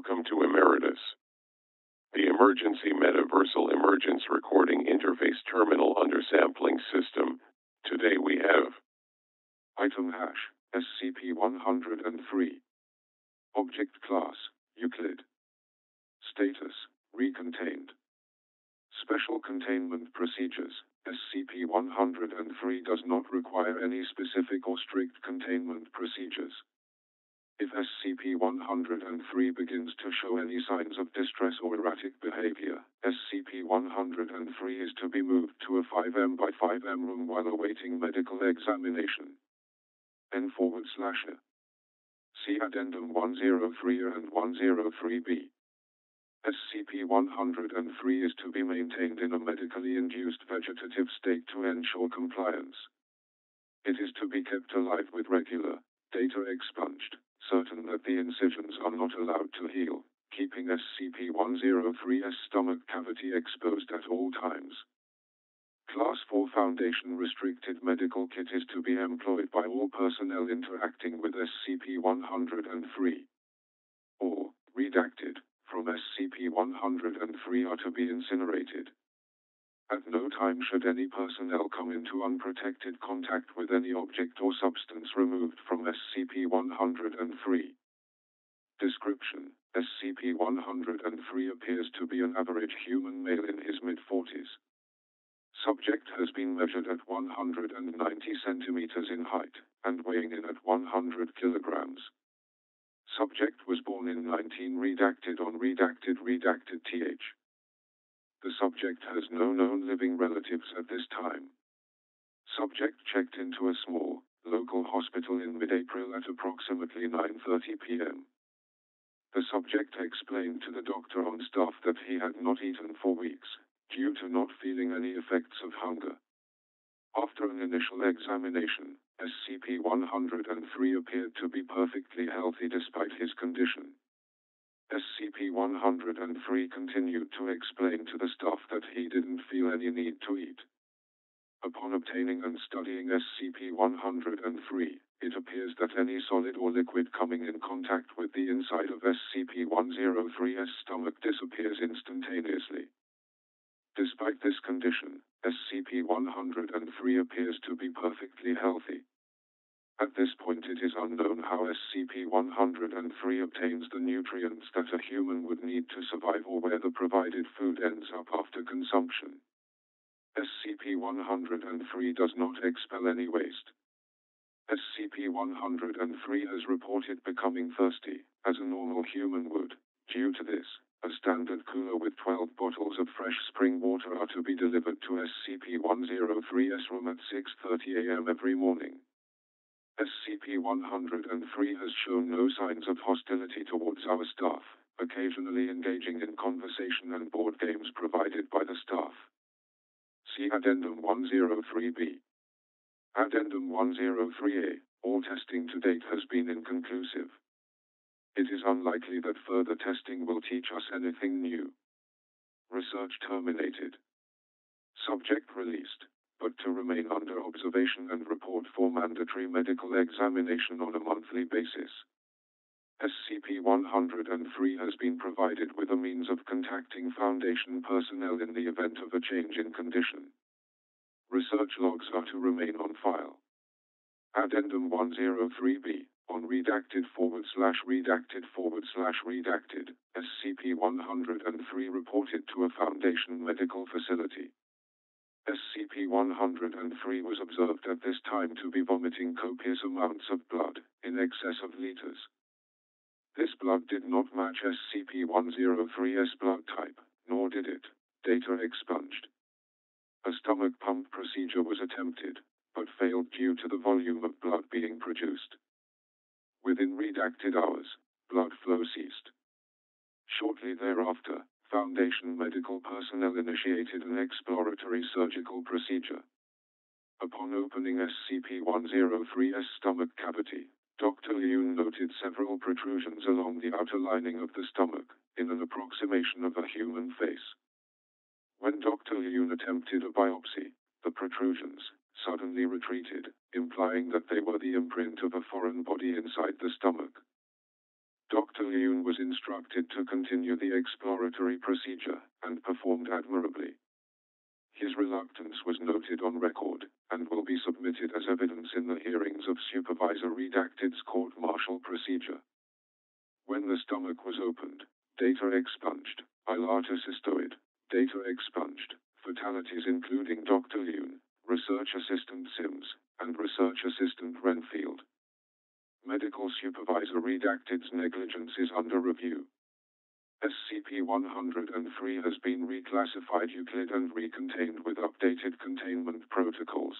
Welcome to Emeritus, the Emergency Metaversal Emergence Recording Interface Terminal Undersampling System. Today we have Item hash, SCP-103. Object class, Euclid. Status, recontained. Special containment procedures. SCP-103 does not require any specific or strict containment procedures. If SCP-103 begins to show any signs of distress or erratic behavior, SCP-103 is to be moved to a 5M by 5M room while awaiting medical examination. N/A. See Addendum 103A and 103B. SCP-103 is to be maintained in a medically induced vegetative state to ensure compliance. It is to be kept alive with regular data expunged, certain that the incisions are not allowed to heal, keeping SCP-103's stomach cavity exposed at all times. Class 4 Foundation Restricted Medical Kit is to be employed by all personnel interacting with SCP-103. Or, redacted, from SCP-103 are to be incinerated. At no time should any personnel come into unprotected contact with any object or substance removed from SCP-103. Description: SCP-103 appears to be an average human male in his mid-40s. Subject has been measured at 190 centimeters in height, and weighing in at 100 kilograms. Subject was born in 19 redacted on redacted th. The subject has no known living relatives at this time. Subject checked into a small, local hospital in mid-April at approximately 9:30 p.m. The subject explained to the doctor on staff that he had not eaten for weeks, due to not feeling any effects of hunger. After an initial examination, SCP-103 appeared to be perfectly healthy despite his condition. SCP-103 continued to explain to the staff that he didn't feel any need to eat. Upon obtaining and studying SCP-103, it appears that any solid or liquid coming in contact with the inside of SCP-103's stomach disappears instantaneously. Despite this condition, SCP-103 appears to be perfectly healthy. At this point it is unknown how SCP-103 obtains the nutrients that a human would need to survive or where the provided food ends up after consumption. SCP-103 does not expel any waste. SCP-103 has reported becoming thirsty, as a normal human would. Due to this, a standard cooler with 12 bottles of fresh spring water are to be delivered to SCP-103's room at 6:30 a.m. every morning. SCP-103 has shown no signs of hostility towards our staff, occasionally engaging in conversation and board games provided by the staff. See Addendum 103B. Addendum 103A. All testing to date has been inconclusive. It is unlikely that further testing will teach us anything new. Research terminated. Subject released, but to remain under observation and report for mandatory medical examination on a monthly basis. SCP-103 has been provided with a means of contacting Foundation personnel in the event of a change in condition. Research logs are to remain on file. Addendum 103B. On redacted/redacted/redacted, SCP-103 reported to a Foundation medical facility. SCP-103 was observed at this time to be vomiting copious amounts of blood, in excess of liters. This blood did not match SCP-103's blood type, nor did it. Data expunged. A stomach pump procedure was attempted, but failed due to the volume of blood being produced. Within redacted hours, blood flow ceased. Shortly thereafter, Foundation medical personnel initiated an exploratory surgical procedure. Upon opening SCP-103's stomach cavity, Dr. Leung noted several protrusions along the outer lining of the stomach, in an approximation of a human face. When Dr. Leung attempted a biopsy, the protrusions suddenly retreated, implying that they were the imprint of a foreign body inside the stomach. Dr. Leung was instructed to continue the exploratory procedure, and performed admirably. His reluctance was noted on record, and will be submitted as evidence in the hearings of Supervisor Redacted's court-martial procedure. When the stomach was opened, data expunged, Ilata cystoid, data expunged, fatalities including Dr. Leung, Research Assistant Sims, and Research Assistant Renfield. Medical Supervisor Redacted's negligence is under review. SCP-103 has been reclassified Euclid and recontained with updated containment protocols.